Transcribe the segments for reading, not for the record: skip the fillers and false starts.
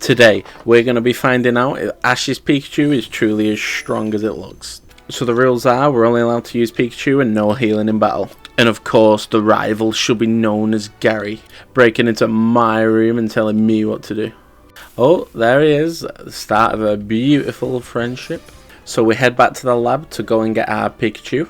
Today, we're going to be finding out if Ash's Pikachu is truly as strong as it looks. So the rules are, we're only allowed to use Pikachu and no healing in battle. And of course, the rival should be known as Gary, breaking into my room and telling me what to do. Oh, there he is, at the start of a beautiful friendship. So we head back to the lab to go and get our Pikachu.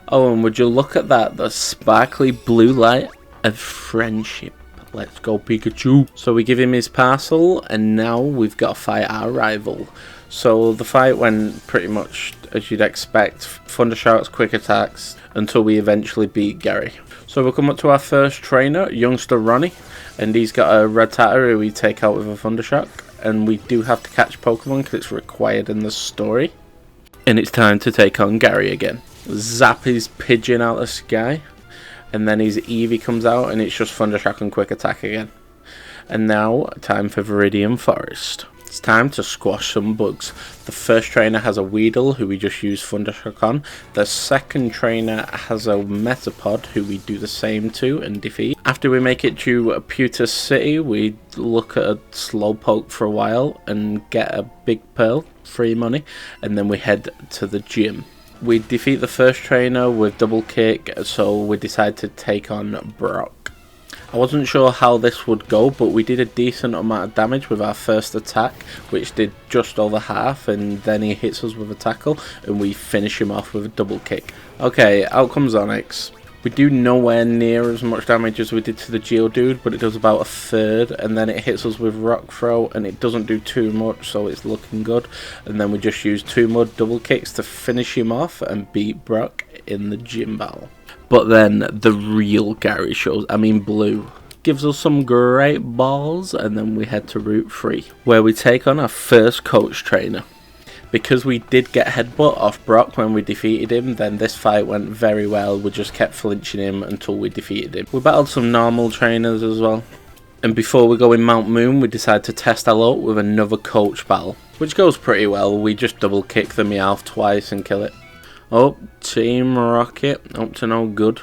Oh, and would you look at that, the sparkly blue light of friendship. Let's go Pikachu. So we give him his parcel and now we've got to fight our rival. So the fight went pretty much as you'd expect. Thundershocks, quick attacks, until we eventually beat Gary. So we'll come up to our first trainer, youngster Ronnie. And he's got a Rattata who we take out with a Thundershock. And we do have to catch Pokemon because it's required in the story. And it's time to take on Gary again. Zap his pigeon out of the sky. And then his Eevee comes out and it's just Thundershock and quick attack again. And now, time for Viridian Forest. It's time to squash some bugs. The first trainer has a Weedle who we just use Thundershock on. The second trainer has a Metapod who we do the same to and defeat. After we make it to Pewter City, we look at a Slowpoke for a while and get a Big Pearl, free money, and then we head to the gym. We defeat the first trainer with double kick, so we decide to take on Brock. I wasn't sure how this would go, but we did a decent amount of damage with our first attack, which did just over half, and then he hits us with a tackle, and we finish him off with a double kick. Okay, out comes Onyx. We do nowhere near as much damage as we did to the Geodude, but it does about a third, and then it hits us with Rock Throw, and it doesn't do too much, so it's looking good. And then we just use 2 more double kicks to finish him off and beat Brock in the gym battle. But then the real Gary shows, Blue, gives us some great balls, and then we head to Route 3, where we take on our first coach trainer. Because we did get headbutt off Brock when we defeated him, then this fight went very well. We just kept flinching him until we defeated him. We battled some normal trainers as well. And before we go in Mount Moon, we decide to test our luck with another coach battle, which goes pretty well. We just double kick the Meowth twice and kill it. Oh, Team Rocket, up to no good.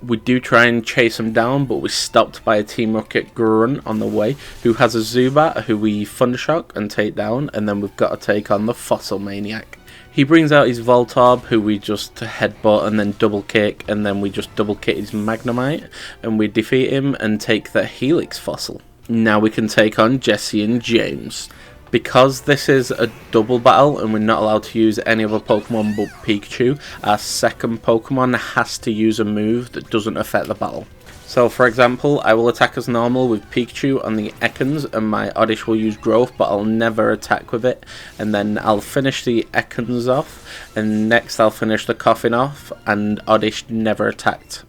We do try and chase him down, but we're stopped by a Team Rocket Grunt on the way, who has a Zubat who we Thundershock and take down, and then we've got to take on the Fossil Maniac. He brings out his Voltorb, who we just headbutt and then double kick, and then we just double kick his Magnemite, and we defeat him and take the Helix Fossil. Now we can take on Jesse and James. Because this is a double battle and we're not allowed to use any other Pokemon but Pikachu, our second Pokemon has to use a move that doesn't affect the battle. So for example, I will attack as normal with Pikachu on the Ekans and my Oddish will use Growth, but I'll never attack with it. And then I'll finish the Ekans off, and next I'll finish the Coffin off, and Oddish never attacked.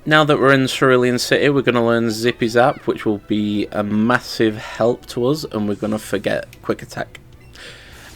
Now that we're in Cerulean City, we're going to learn Zippy Zap, which will be a massive help to us, and we're going to forget Quick Attack.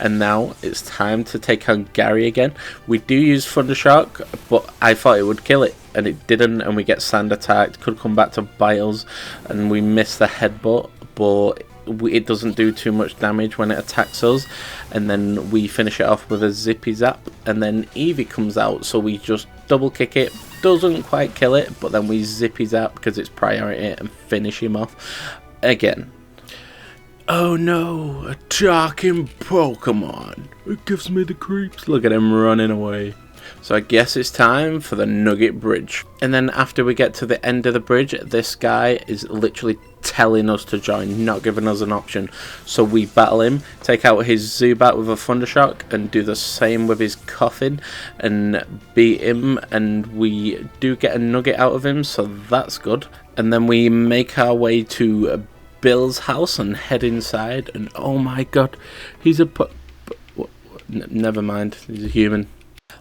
And now it's time to take on Gary again. We do use Thundershock, but I thought it would kill it, and it didn't, and we get Sand attacked, could come back to bite us, and we miss the headbutt, but it doesn't do too much damage when it attacks us. And then we finish it off with a Zippy Zap, and then Eevee comes out, so we just double kick it. Doesn't quite kill it, but then we Zippy Zap because it's priority and finish him off again. Oh no, a talking Pokemon. It gives me the creeps. Look at him running away. So I guess it's time for the Nugget Bridge. And then after we get to the end of the bridge, this guy is literally telling us to join, not giving us an option. So we battle him, take out his Zubat with a Thundershock, and do the same with his Coffin, and beat him, and we do get a Nugget out of him, so that's good. And then we make our way to Bill's house and head inside, and oh my god, he's a never mind, he's a human.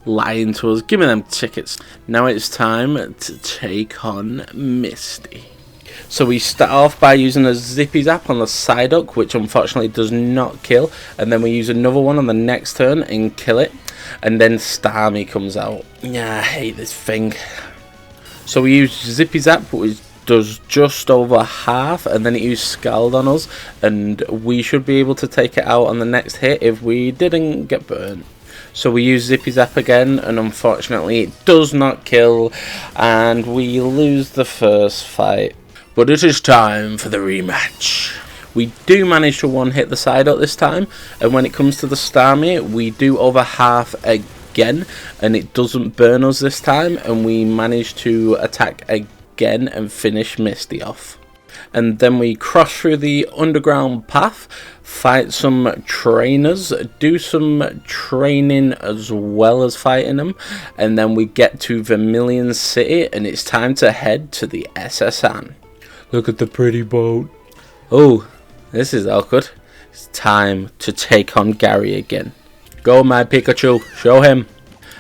Lying to us. Give me them tickets. Now it's time to take on Misty. So we start off by using a Zippy Zap on the Psyduck, which unfortunately does not kill, and then we use another one on the next turn and kill it, and then Starmie comes out. Yeah, I hate this thing. So we use Zippy Zap, which does just over half, and then it used Scald on us, and we should be able to take it out on the next hit if we didn't get burnt. So we use Zippy Zap again, and unfortunately it does not kill, and we lose the first fight. But it is time for the rematch. We do manage to one hit the side up this time, and when it comes to the Starmie, we do over half again, and it doesn't burn us this time, and we manage to attack again and finish Misty off. And then we cross through the underground path, fight some trainers, do some training as well as fighting them, and then we get to Vermilion City, and it's time to head to the SSN. Look at the pretty boat. Oh, this is awkward. It's time to take on Gary again. Go, my Pikachu, show him.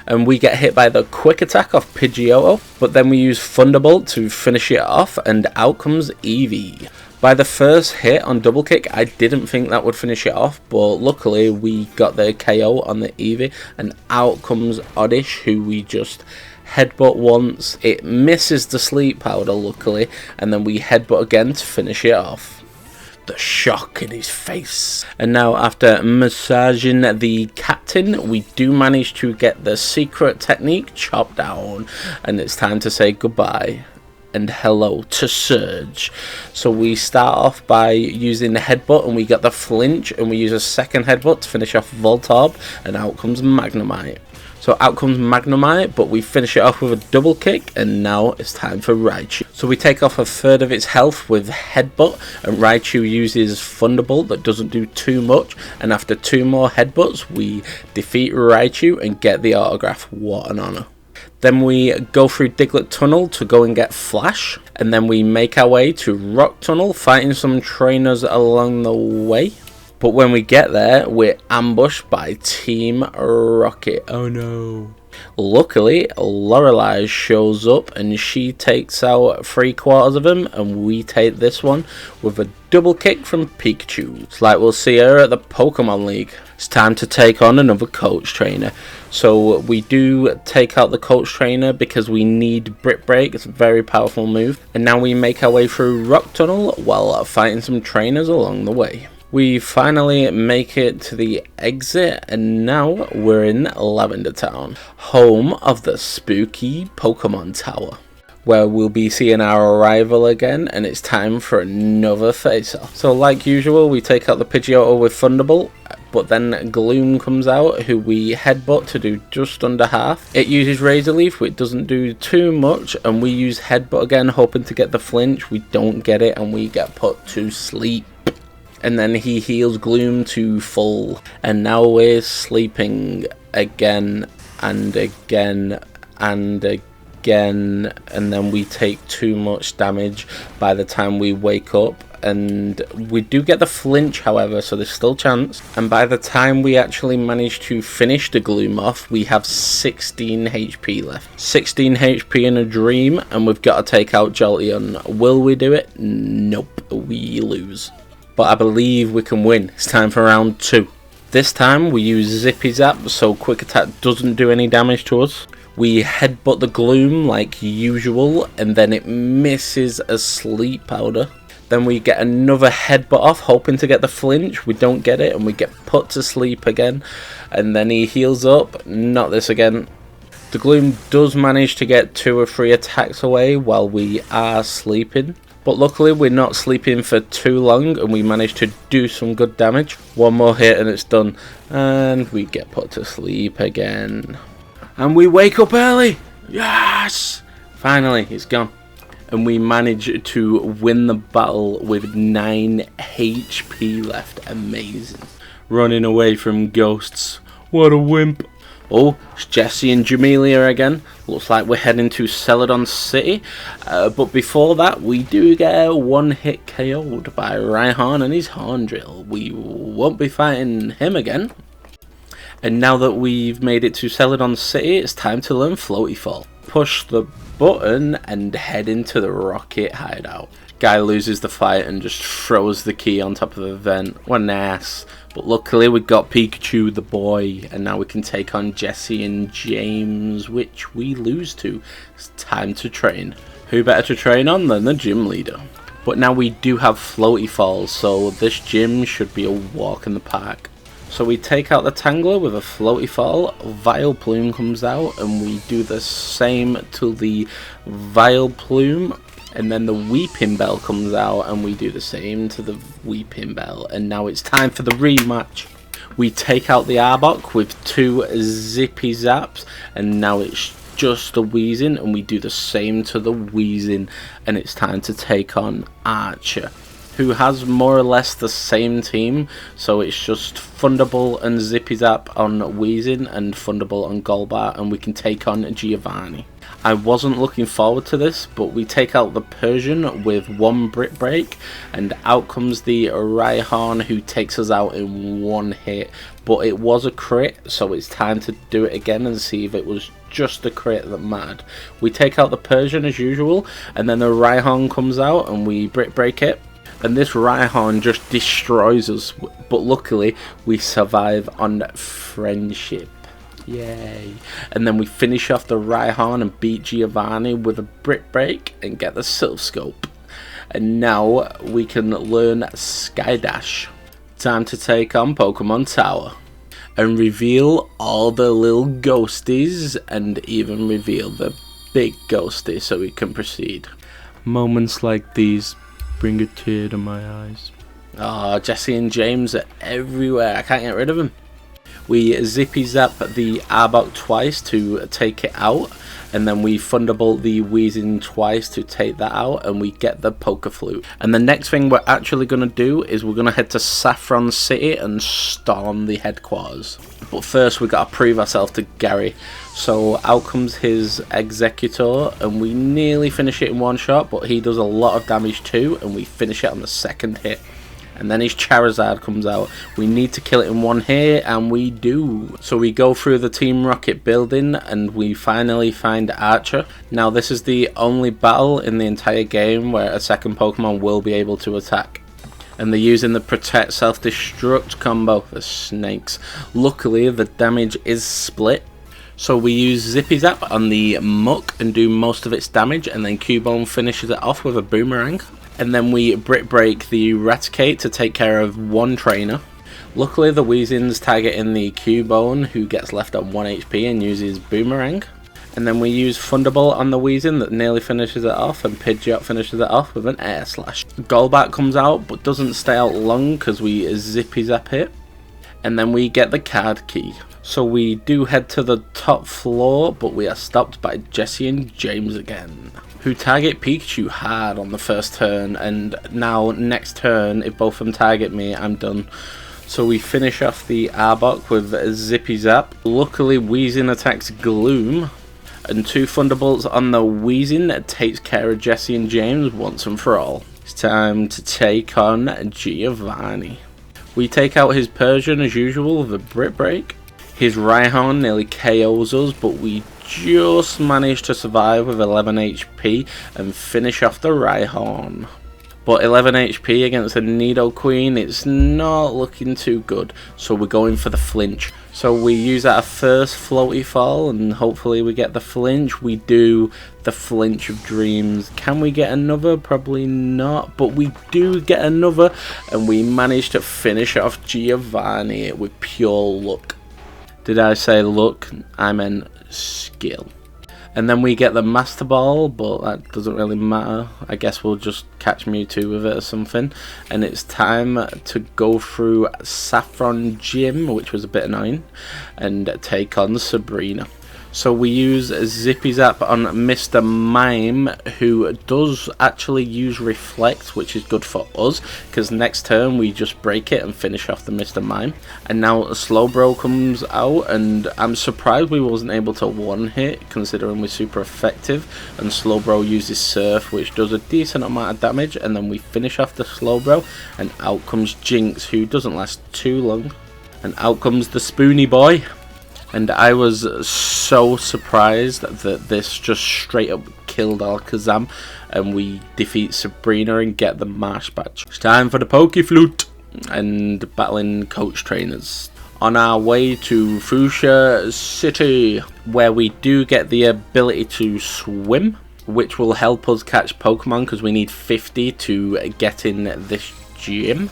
And we get hit by the quick attack of Pidgeotto, but then we use Thunderbolt to finish it off, and out comes Eevee. By the first hit on double kick, I didn't think that would finish it off, but luckily we got the KO on the Eevee, and out comes Oddish, who we just headbutt once. It misses the sleep powder, luckily, and then we headbutt again to finish it off. The shock in his face. And now, after massaging the captain, we do manage to get the secret technique chopped down, and it's time to say goodbye and hello to Surge. So we start off by using the headbutt, and we get the flinch, and we use a second headbutt to finish off Voltorb, and out comes Magnemite. So out comes Magnemite, but we finish it off with a double kick, and now it's time for Raichu. So we take off a third of its health with Headbutt, and Raichu uses Thunderbolt that doesn't do too much, and after 2 more headbutts, we defeat Raichu and get the autograph. What an honour. Then we go through Diglett Tunnel to go and get Flash, and then we make our way to Rock Tunnel, fighting some trainers along the way. But when we get there, we're ambushed by Team Rocket. Oh no. Luckily, Lorelai shows up and she takes out 3/4 of them, and we take this one with a double kick from Pikachu. It's like we'll see her at the Pokemon League. It's time to take on another coach trainer. So we do take out the coach trainer because we need Brick Break. It's a very powerful move. And now we make our way through Rock Tunnel while fighting some trainers along the way. We finally make it to the exit, and now we're in Lavender Town, home of the spooky Pokemon Tower, where we'll be seeing our rival again, and it's time for another face-off. So like usual, we take out the Pidgeotto with Thunderbolt, but then Gloom comes out, who we headbutt to do just under half. It uses Razor Leaf, which doesn't do too much, and we use Headbutt again, hoping to get the flinch. We don't get it, and we get put to sleep. And then he heals Gloom to full, and now we're sleeping again and again and again, and then we take too much damage by the time we wake up. And we do get the flinch, however, so there's still chance. And by the time we actually manage to finish the Gloom off, we have 16 HP left. 16 HP in a dream, and we've got to take out Jolteon. Will we do it? Nope, we lose. But I believe we can win. It's time for round 2. This time we use Zippy Zap, so Quick Attack doesn't do any damage to us. We headbutt the Gloom like usual, and then it misses a Sleep Powder. Then we get another headbutt off, hoping to get the flinch. We don't get it, and we get put to sleep again. And then he heals up. Not this again. The Gloom does manage to get 2 or 3 attacks away while we are sleeping. But luckily we're not sleeping for too long, and we manage to do some good damage. 1 more hit and it's done. And we get put to sleep again. And we wake up early! Yes! Finally, it's gone. And we manage to win the battle with 9 HP left. Amazing. Running away from ghosts. What a wimp. Oh, it's Jessie and Jamelia again. Looks like we're heading to Celadon City. But before that, we do get 1 hit KO'd by Raihan and his Horn Drill. We won't be fighting him again. And now that we've made it to Celadon City, it's time to learn Floaty Fall. Push the button and head into the rocket hideout. Guy loses the fight and just throws the key on top of the vent. What an ass. But luckily we got Pikachu the boy, and now we can take on Jessie and James, which we lose to. It's time to train. Who better to train on than the gym leader? But now we do have Floaty Falls, so this gym should be a walk in the park. So we take out the Tangler with a Floaty Fall, Vileplume comes out, and we do the same to the Vileplume, And then the Weeping Bell comes out and we do the same to the Weeping Bell. And now it's time for the rematch. We take out the Arbok with 2 Zippy Zaps, and now it's just the Weezing, and we do the same to the Weezing, and it's time to take on Archer, who has more or less the same team. So it's just Thunderbolt and Zippy Zap on Weezing and Thunderbolt on Golbat, and we can take on Giovanni. I wasn't looking forward to this, but we take out the Persian with 1 Brick Break, and out comes the Rhyhorn, who takes us out in 1 hit. But it was a crit, so it's time to do it again and see if it was just the crit that mattered. We take out the Persian as usual, and then the Rhyhorn comes out and we Brick Break it. And this Rhyhorn just destroys us, but luckily we survive on friendship. Yay. And then we finish off the Rhyhorn and beat Giovanni with a Brick Break and get the Silph Scope. And now we can learn Sky Dash. Time to take on Pokemon Tower and reveal all the little ghosties, and even reveal the big ghosty so we can proceed. Moments like these bring a tear to my eyes. Oh, Jesse and James are everywhere. I can't get rid of them. We Zippy Zap the Arbok twice to take it out, and then we Thunderbolt the Weezing twice to take that out, and we get the Poker Flute. And the next thing we're actually going to do is we're going to head to Saffron City and storm the headquarters. But first we got to prove ourselves to Gary. So out comes his Executor, and we nearly finish it in 1 shot, but he does a lot of damage too, and we finish it on the 2nd hit. And then his Charizard comes out. We need to kill it in 1 hit, and we do. So we go through the Team Rocket building, and we finally find Archer. Now this is the only battle in the entire game where a second Pokemon will be able to attack. And they're using the Protect Self-Destruct combo, the snakes. Luckily the damage is split. So we use Zippy Zap on the Muck and do most of its damage, and then Cubone finishes it off with a Boomerang. And then we Brick Break the Raticate to take care of 1 trainer. Luckily the Weezing's targeting the Cubone, who gets left at 1 HP and uses Boomerang. And then we use Thunderbolt on the Weezing that nearly finishes it off, and Pidgeot finishes it off with an Air Slash. Golbat comes out but doesn't stay out long because we Zippy Zap it. And then we get the card key. So we do head to the top floor, but we are stopped by Jesse and James again, who target Pikachu hard on the first turn, and now next turn if both of them target me, I'm done. So we finish off the Arbok with Zippy Zap. Luckily Weezing attacks Gloom, and 2 Thunderbolts on the Weezing takes care of Jesse and James once and for all. It's time to take on Giovanni. We take out his Persian as usual with a Brick Break. His Rhyhorn nearly KOs us, but we just managed to survive with 11 HP and finish off the Rhyhorn. But 11 HP against a Nidoqueen, it's not looking too good, so we're going for the flinch. So we use our first floaty fall and hopefully we get the flinch. We do the flinch of dreams. Can we get another? Probably not, but we do get another, and we manage to finish off Giovanni with pure luck. Did I say luck? I meant skill. And then we get the Master Ball, but that doesn't really matter. I guess we'll just catch Mewtwo with it or something. And it's time to go through Saffron Gym, which was a bit annoying, and take on Sabrina. So we use Zippy Zap on Mr. Mime, who does actually use Reflect, which is good for us, because next turn we just break it and finish off the Mr. Mime. And now Slowbro comes out, and I'm surprised we wasn't able to 1-hit, considering we're super effective. And Slowbro uses Surf, which does a decent amount of damage, and then we finish off the Slowbro, and out comes Jinx, who doesn't last too long. And out comes the Spoony Boy. And I was so surprised that this just straight up killed Alakazam, and we defeat Sabrina and get the Marsh Badge. It's time for the Poke Flute and battling coach trainers. On our way to Fuchsia City, where we do get the ability to swim, which will help us catch Pokemon because we need 50 to get in this gym.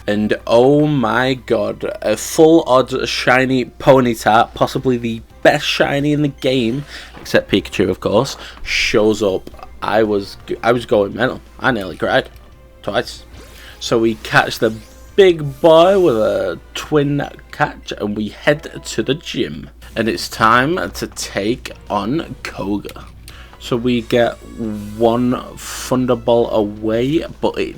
And oh my god, a full odds shiny Ponyta, possibly the best shiny in the game, except Pikachu of course, shows up. I was going mental. I nearly cried twice. So we catch the big boy with a twin catch, and we head to the gym. And it's time to take on Koga. So we get one Thunderbolt away, but it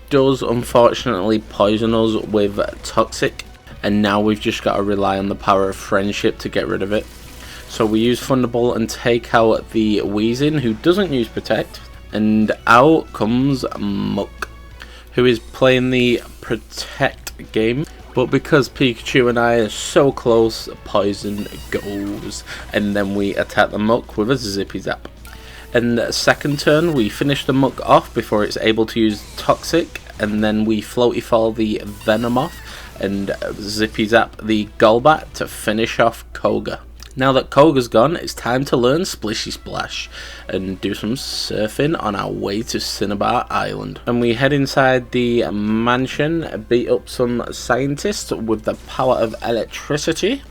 does unfortunately poison us with Toxic. And now we've just got to rely on the power of friendship to get rid of it. So we use Thunderbolt and take out the Weezing, who doesn't use Protect. And out comes Muck, who is playing the Protect game. But because Pikachu and I are so close, Poison goes. And then we attack the Muck with a Zippy Zap. And second turn, we finish the Muck off before it's able to use Toxic. And then we Floaty Fall the Venom off and Zippy Zap the Golbat to finish off Koga. Now that Koga's gone, it's time to learn Splishy Splash and do some surfing on our way to Cinnabar Island. And we head inside the mansion, beat up some scientists with the power of electricity,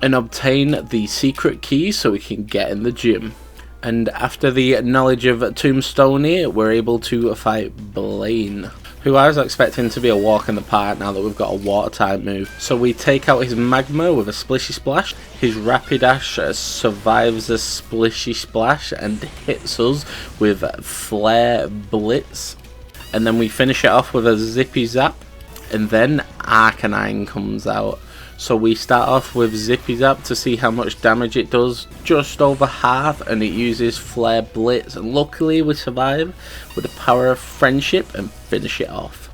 and obtain the secret key so we can get in the gym. And after the knowledge of Tombstoney, we're able to fight Blaine, who I was expecting to be a walk in the park now that we've got a water type move. So we take out his Magma with a Splishy Splash. His Rapidash survives a Splishy Splash and hits us with Flare Blitz. And then we finish it off with a Zippy Zap. And then Arcanine comes out. So we start off with Zippy Zap to see how much damage it does, just over half, and it uses Flare Blitz, and luckily we survive with the power of friendship and finish it off.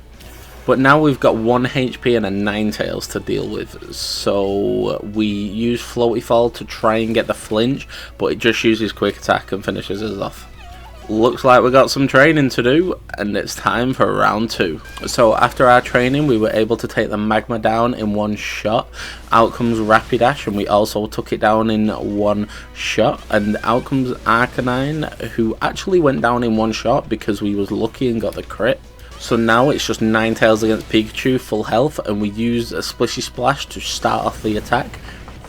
But now we've got 1 HP and a Ninetales to deal with, so we use Floaty Fall to try and get the flinch, but it just uses Quick Attack and finishes us off. Looks like we got some training to do, and it's time for round 2. So after our training, we were able to take the Magma down in 1 shot. Out comes Rapidash, and we also took it down in 1 shot. And out comes Arcanine, who actually went down in 1 shot because we was lucky and got the crit. So now it's just Ninetales against Pikachu, full health, and we use a Splishy Splash to start off the attack.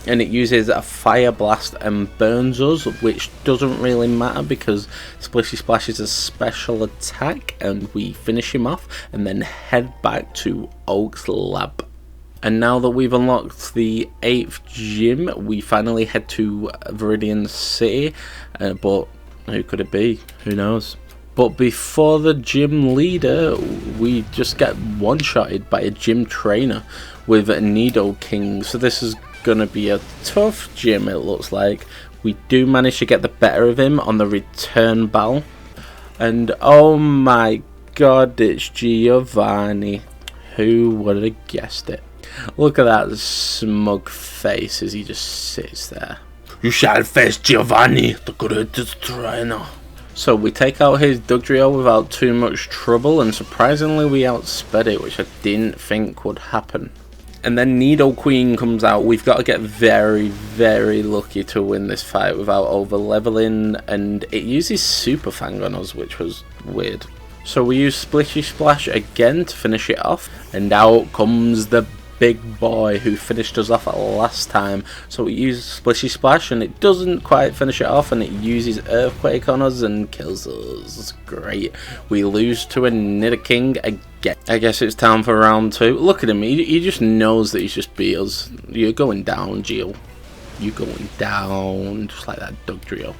And it uses a Fire Blast and burns us, which doesn't really matter because Splishy Splash is a special attack, and we finish him off and then head back to Oak's lab. And now that we've unlocked the 8th gym, we finally head to Viridian City, but who could it be? Who knows? But before the gym leader, we just get one-shotted by a gym trainer with Nidoking. So this is gonna be a tough gym, it looks like. We do manage to get the better of him on the return battle, and oh my god, it's Giovanni. Who would have guessed it? Look at that smug face as he just sits there. You shall face Giovanni, the greatest trainer. So we take out his Dugtrio without too much trouble, and surprisingly we outsped it, which I didn't think would happen. And then Nidoqueen comes out. We've got to get very, very lucky to win this fight without over leveling, and it uses Super Fang on us, which was weird. So we use Splishy Splash again to finish it off, and out comes the big boy who finished us off last time. So we use Splishy Splash and it doesn't quite finish it off, and it uses Earthquake on us and kills us. Great. We lose to a Nidoking again. I guess it's time for round 2. Look at him, he just knows that he's just beat us. You're going down, Gio. You're going down, just like that Dugtrio.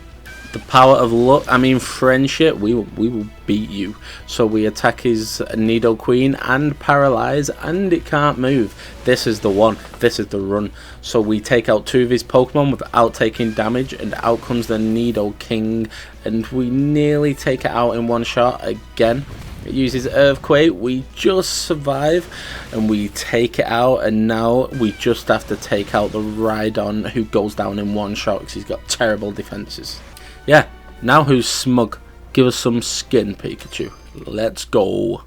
The power of luck, I mean friendship, we will beat you. So we attack his Nidoqueen and paralyze, and it can't move. This is the one, this is the run. So we take out 2 of his Pokemon without taking damage, and out comes the Nidoking, and we nearly take it out in 1 shot again. It uses Earthquake, we just survive, and we take it out, and now we just have to take out the Rhydon, who goes down in 1 shot because he's got terrible defenses. Yeah, now who's smug? Give us some skin, Pikachu. Let's go.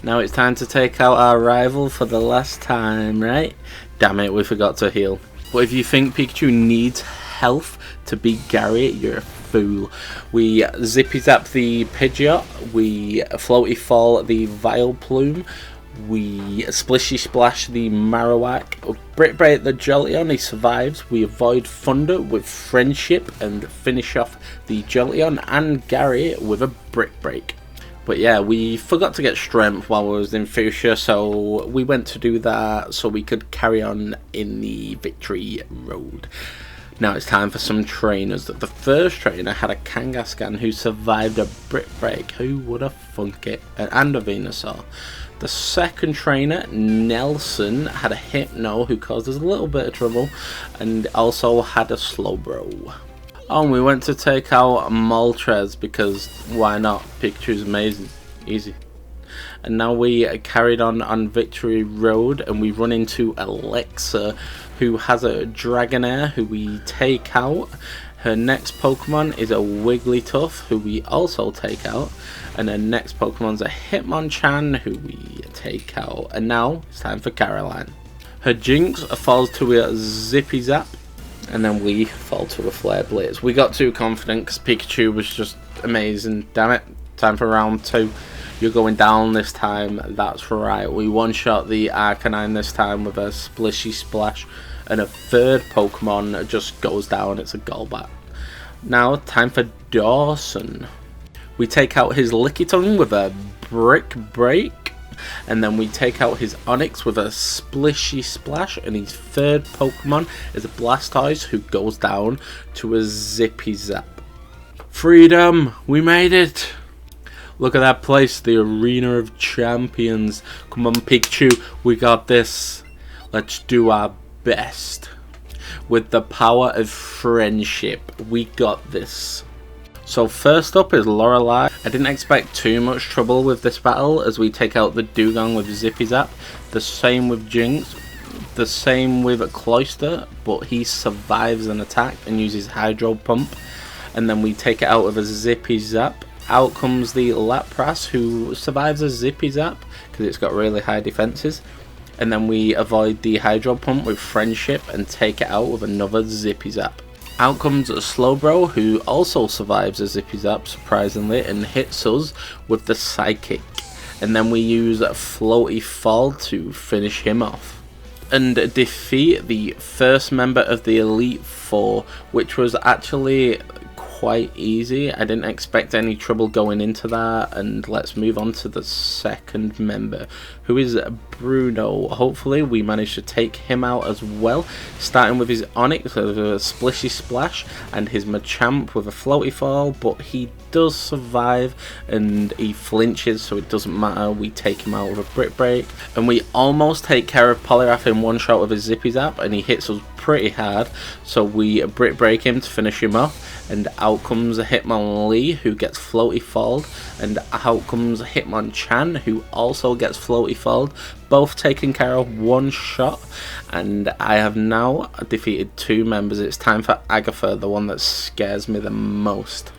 Now it's time to take out our rival for the last time, right? Damn it, we forgot to heal. But if you think Pikachu needs health to beat Gary, you're a fool. We Zippy Zap the Pidgeot, we Floaty Fall the Vileplume, We Splishy Splash the Marowak, Brick Break the Jolteon, he survives. We avoid Thunder with Friendship and finish off the Jolteon and Gary with a Brick Break. But yeah, we forgot to get Strength while we was in Fuchsia, so we went to do that so we could carry on in the Victory Road. Now it's time for some trainers. The first trainer had a Kangaskhan who survived a Brick Break. Who would have thunk it? And a Venusaur. The second trainer, Nelson, had a Hypno who caused us a little bit of trouble and also had a Slowbro. Oh, and we went to take out Moltres because why not? Pikachu's amazing. Easy. And now we carried on Victory Road and we run into Alexa who has a Dragonair who we take out. Her next Pokemon is a Wigglytuff who we also take out. And her next Pokemon's a Hitmonchan who we take out. And now it's time for Caroline. Her Jinx falls to a Zippy Zap. And then we fall to a Flare Blitz. We got too confident because Pikachu was just amazing. Damn it. Time for round 2. You're going down this time. That's right. We one-shot the Arcanine this time with a Splishy Splash. And a third Pokemon just goes down. It's a Golbat. Now, time for Dawson. We take out his Lickitung with a Brick Break. And then we take out his Onyx with a Splishy Splash. And his third Pokemon is a Blastoise who goes down to a Zippy Zap. Freedom! We made it! Look at that place, the Arena of Champions. Come on, Pikachu, we got this. Let's do our best. With the power of friendship, we got this. So first up is Lorelai. I didn't expect too much trouble with this battle as we take out the Dugong with Zippy Zap. The same with Jinx. The same with Cloyster, but he survives an attack and uses Hydro Pump. And then we take it out with a Zippy Zap. Out comes the Lapras who survives a Zippy Zap because it's got really high defenses. And then we avoid the Hydro Pump with Friendship and take it out with another Zippy Zap. Out comes a Slowbro who also survives a Zippy Zap surprisingly and hits us with the Psychic. And then we use Floaty Fall to finish him off. And defeat the first member of the Elite Four, which was actually quite easy. I didn't expect any trouble going into that. And let's move on to the second member, who is Bruno. Hopefully we managed to take him out as well, starting with his Onyx with a Splishy Splash and his Machamp with a Floaty Fall, but he does survive and he flinches, so it doesn't matter. We take him out with a Brick Break, and we almost take care of Poliwrath in one shot with a Zippy Zap, and he hits us pretty hard, so we Brick Break him to finish him off. And out comes a Hitmonlee who gets Floaty Falled, and out comes a Hitmonchan who also gets Floaty Falled, both taken care of one shot. And I have now defeated 2 members. It's time for Agatha, the one that scares me the most.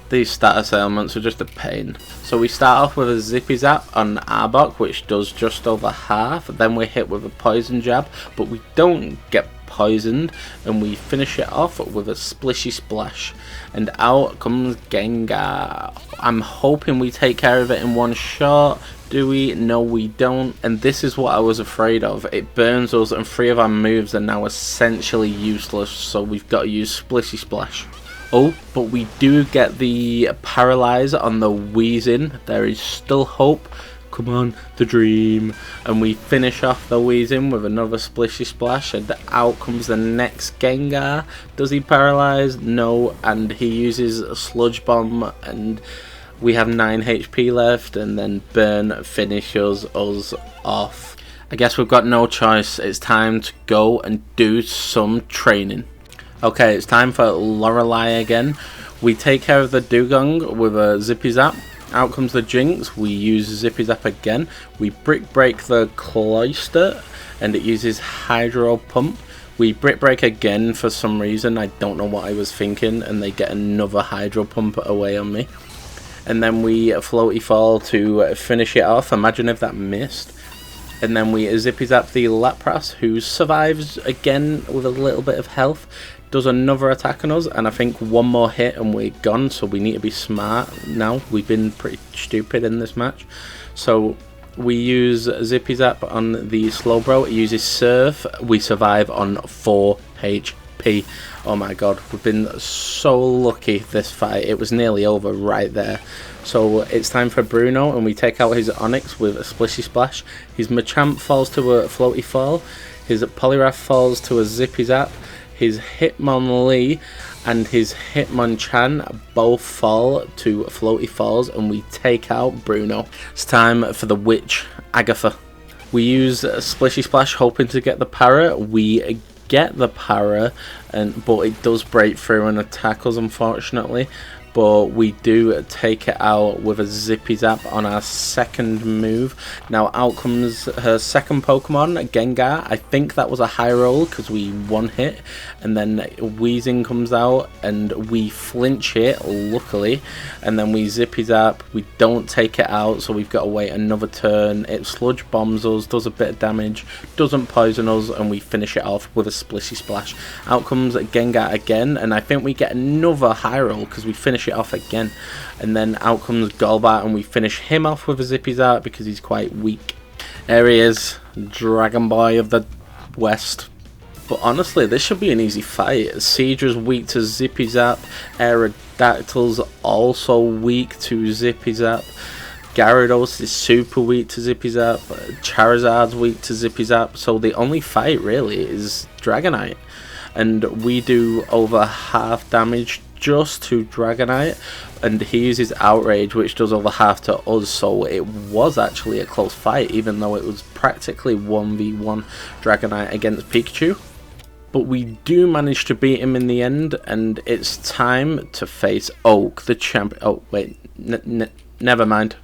These status ailments are just a pain. So we start off with a Zippy Zap on Arbok, which does just over half. Then we're hit with a Poison Jab, but we don't get poisoned, and we finish it off with a Splishy Splash. And out comes Gengar. I'm hoping we take care of it in one shot. Do we? No, we don't. And this is what I was afraid of. It burns us, and 3 of our moves are now essentially useless, so we've got to use Splishy Splash. Oh, but we do get the Paralyze on the Weezing. There is still hope. Come on, the dream. And we finish off the Weezing with another Splishy Splash, and out comes the next Gengar. Does he paralyze? No, and he uses a Sludge Bomb, and we have 9 HP left, and then Burn finishes us off. I guess we've got no choice. It's time to go and do some training. Okay, it's time for Lorelai again. We take care of the Dugong with a Zippy Zap. Out comes the Jinx. We use Zippy Zap again. We Brick Break the Cloyster, and it uses Hydro Pump. We Brick Break again for some reason. I don't know what I was thinking, and they get another Hydro Pump away on me. And then we Floaty Fall to finish it off. Imagine if that missed. And then we Zippy Zap the Lapras, who survives again with a little bit of health. Does another attack on us, and I think one more hit and we're gone, so we need to be smart now. We've been pretty stupid in this match. So We use Zippy Zap on the Slowbro. It uses Surf. We survive on 4 HP. Oh my god, we've been so lucky this fight. It was nearly over right there. So it's time for Bruno, and we take out his Onyx with a Splishy Splash. His Machamp falls to a Floaty Fall. His Poliwrath falls to a Zippy Zap. His Hitmonlee and his Hitmonchan both fall to Floaty Falls, and we take out Bruno. It's time for the Witch, Agatha. We use Splishy Splash hoping to get the Para. We get the Para, but it does break through and attack us, unfortunately. But we do take it out with a Zippy Zap on our second move. Now out comes her second Pokemon, Gengar. I think that was a high roll because we one hit. And then Weezing comes out and we flinch it, luckily. And then we Zippy Zap. We don't take it out, so we've got to wait another turn. It Sludge Bombs us, does a bit of damage, doesn't poison us, and we finish it off with a Splishy Splash. Out comes Gengar again, and I think we get another high roll because we finish it off again. And then out comes Golbat, and we finish him off with a Zippy Zap because he's quite weak. There he is, Dragon Boy of the West. But honestly, this should be an easy fight. Seadra's weak to Zippy Zap. Aerodactyl's also weak to Zippy Zap. Gyarados is super weak to Zippy Zap. Charizard's weak to Zippy Zap. So the only fight really is Dragonite. And we do over half damage just to Dragonite, and he uses Outrage, which does over half to us, so it was actually a close fight, even though it was practically 1v1 Dragonite against Pikachu. But we do manage to beat him in the end, and it's time to face Oak, the champion. Oh, wait, never mind.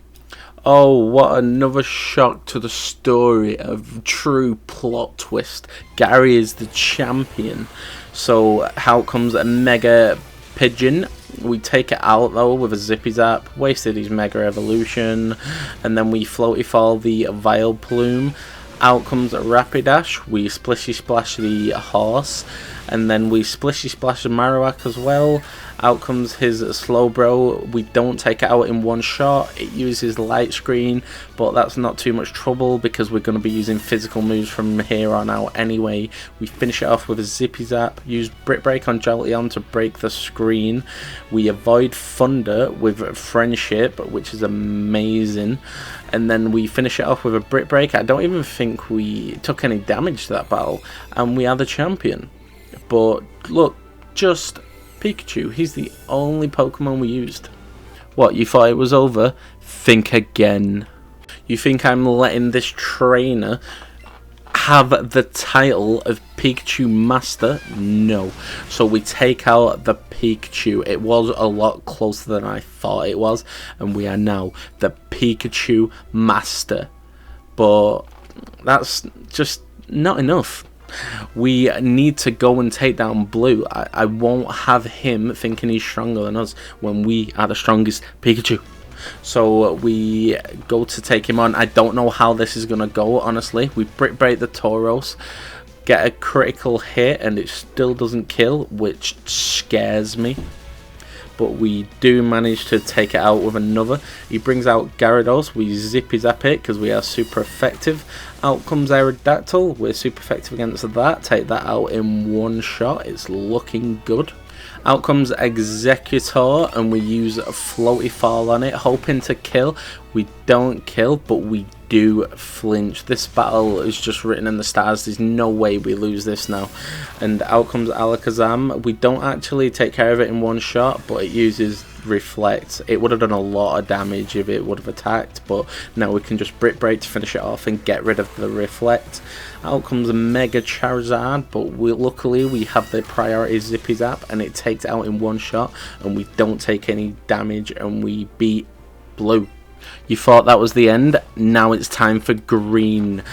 Oh, what another shock to the story, of true plot twist. Gary is the champion. So out comes a Mega Pigeon. We take it out though with a Zippy Zap, wasted his Mega Evolution, and then we Floaty Fall the Vileplume. Out comes a Rapidash, we Splishy Splash the horse, and then we Splishy Splash the Marowak as well. Out comes his Slowbro. We don't take it out in one shot. It uses Light Screen, but that's not too much trouble because we're going to be using physical moves from here on out anyway. We finish it off with a Zippy Zap. Use Brick Break on Jolteon to break the screen. We avoid Thunder with Friendship, which is amazing. And then we finish it off with a Brick Break. I don't even think we took any damage to that battle, and we are the champion. But look, just Pikachu, he's the only Pokemon we used. What, you thought it was over? Think again. You think I'm letting this trainer have the title of Pikachu Master? No. So we take out the Pikachu. It was a lot closer than I thought it was, and we are now the Pikachu Master. But that's just not enough. We need to go and take down Blue. I won't have him thinking he's stronger than us when we are the strongest Pikachu. So we go to take him on. I don't know how this is going to go, honestly. We Brick Break the Tauros, get a critical hit, and it still doesn't kill, which scares me. But we do manage to take it out with another. He brings out Gyarados. We Zippy Zap it because we are super effective. Out comes Aerodactyl. We're super effective against that. Take that out in one shot. It's looking good. Out comes Executor, and we use a Floaty Fall on it, hoping to kill. We don't kill, but we do flinch. This battle is just written in the stars. There's no way we lose this now. And out comes Alakazam. We don't actually take care of it in one shot, but it uses Reflect. It would have done a lot of damage if it would have attacked, but now we can just Brick Break to finish it off and get rid of the Reflect. Out comes a Mega Charizard, but luckily we have the priority Zippy Zap, and it takes it out in one shot, and we don't take any damage, and we beat Blue. You thought that was the end? Now it's time for Green.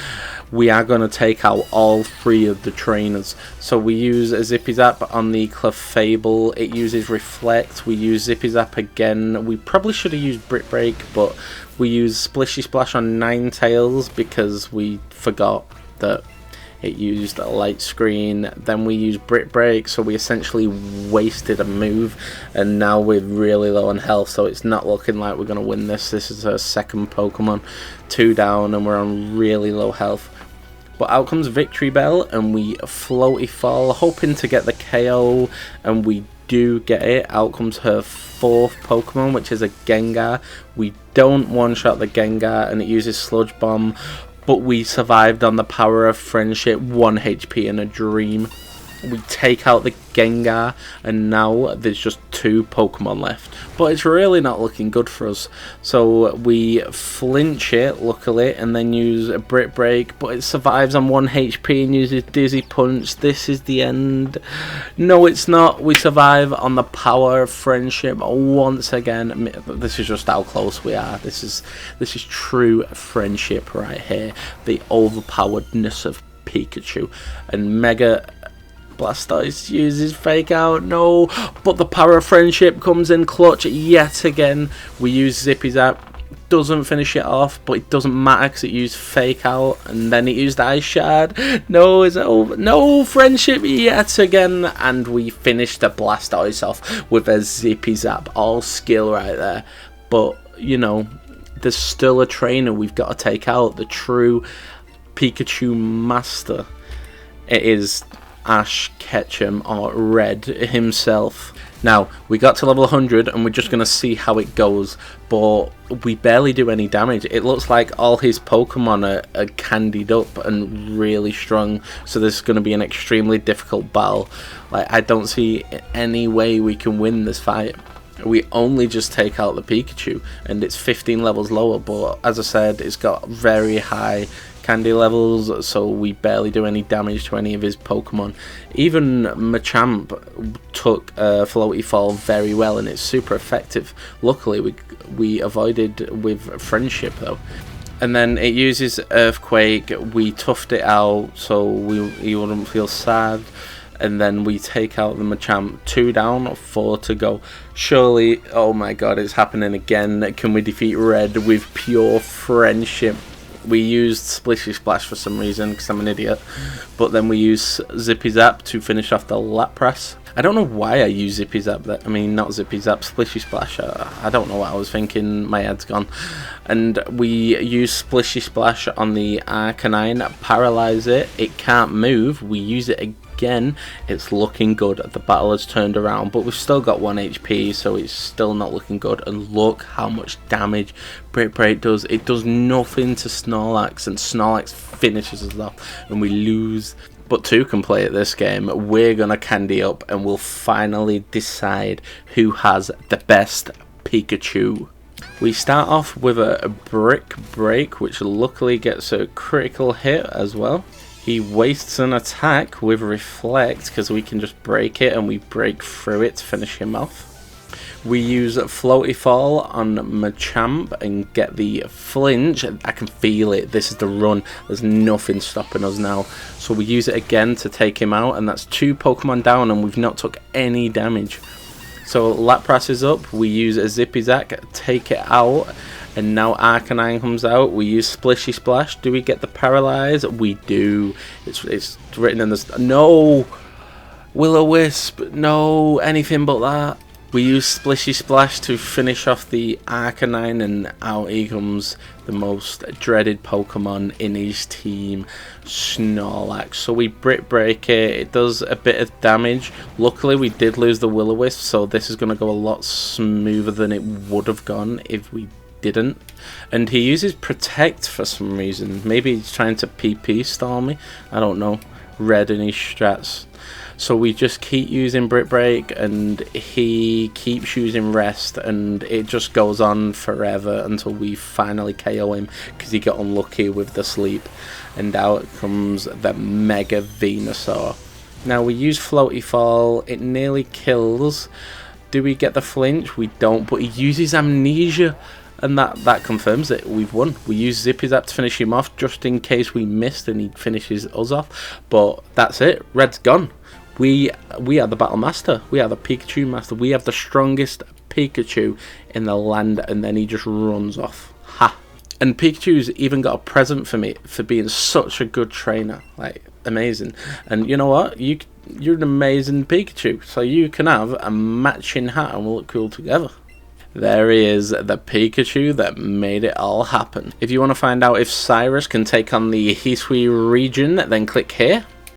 We are going to take out all three of the trainers. So we use a Zippy Zap on the Clefable. It uses Reflect. We use Zippy Zap again. We probably should have used Brick Break, but we use Splishy Splash on Ninetales because we forgot that It used a light screen. Then we used Brick Break, so we essentially wasted a move, and now we're really low on health, so it's not looking like we're going to win this. This is our second Pokemon, 2 down, and we're on really low health. But out comes Victory Bell, and we Floaty Fall, hoping to get the KO, and we do get it. Out comes her 4th Pokemon, which is a Gengar. We don't one-shot the Gengar, and it uses Sludge Bomb, but we survived on the power of friendship, 1 HP in a dream. We take out the Gengar, and now there's just 2 Pokemon left. But it's really not looking good for us. So we flinch it, luckily, and then use a Brick Break, but it survives on 1 HP and uses Dizzy Punch. This is the end. No, it's not. We survive on the power of friendship once again. This is just how close we are. This is true friendship right here. The overpoweredness of Pikachu. And Mega Blastoise uses Fake Out, no, but the power of friendship comes in clutch yet again. We use Zippy Zap, doesn't finish it off, but it doesn't matter because it used Fake Out, and then it used Ice Shard. No, is it over? No, friendship yet again, and we finish the Blastoise off with a Zippy Zap, all skill right there. But, you know, there's still a trainer we've got to take out, the true Pikachu master. It is Ash Ketchum, or Red himself. Now, we got to level 100 and we're just going to see how it goes, but we barely do any damage. It looks like all his Pokemon are candied up and really strong, so this is going to be an extremely difficult battle. Like, I don't see any way we can win this fight. We only just take out the Pikachu, and it's 15 levels lower, but as I said, it's got very high candy levels, so we barely do any damage to any of his Pokemon. Even Machamp took Floaty Fall very well, and it's super effective. Luckily, we avoided with friendship though. And then it uses Earthquake. We toughed it out so he wouldn't feel sad. And then we take out the Machamp. 2 down, 4 to go. Surely, oh my god, it's happening again. Can we defeat Red with pure friendship? We used Splishy Splash for some reason, because I'm an idiot. But then we use Zippy Zap to finish off the Lapras. I don't know why I use Zippy Zap. I mean, not Zippy Zap, Splishy Splash. I don't know what I was thinking. My head's gone. And we use Splishy Splash on the Arcanine, paralyze it. It can't move. We use it again. It's looking good. The battle has turned around, but we've still got 1 HP, so it's still not looking good. And look how much damage Brick Break does. It does nothing to Snorlax, and Snorlax finishes us off, and we lose. But 2 can play at this game. We're gonna candy up, and we'll finally decide who has the best Pikachu. We start off with a Brick Break, which luckily gets a critical hit as well. He wastes an attack with Reflect, because we can just break it, and we break through it to finish him off. We use Floaty Fall on Machamp and get the flinch. I can feel it. This is the run. There's nothing stopping us now. So we use it again to take him out, and that's 2 Pokemon down, and we've not took any damage. So Lapras is up. We use a Zippy Zap, take it out, and now Arcanine comes out. We use Splishy Splash. Do we get the Paralyze? We do. It's written in the... No! Will-O-Wisp. No, anything but that. We use Splishy Splash to finish off the Arcanine, and out he comes the most dreaded Pokemon in his team, Snorlax. So we Brick Break it. It does a bit of damage. Luckily, we did lose the Will-O-Wisp, so this is going to go a lot smoother than it would have gone if we didn't. And he uses Protect for some reason. Maybe he's trying to PP stall me. I don't know. Red in his strats. So we just keep using Brick Break, and he keeps using Rest, and it just goes on forever until we finally KO him because he got unlucky with the sleep. And out comes the Mega Venusaur. Now we use Floaty Fall. It nearly kills. Do we get the flinch? We don't, but he uses Amnesia, and that confirms it. We've won. We use Zippy Zap to finish him off just in case we missed and he finishes us off. But that's it. Red's gone. We are the Battle Master. We are the Pikachu Master. We have the strongest Pikachu in the land, and then he just runs off. Ha! And Pikachu's even got a present for me for being such a good trainer. Like, amazing. And you know what? You're an amazing Pikachu. So you can have a matching hat and we'll look cool together. There he is, the Pikachu that made it all happen. If you want to find out if Cyrus can take on the Hisui region, then click here.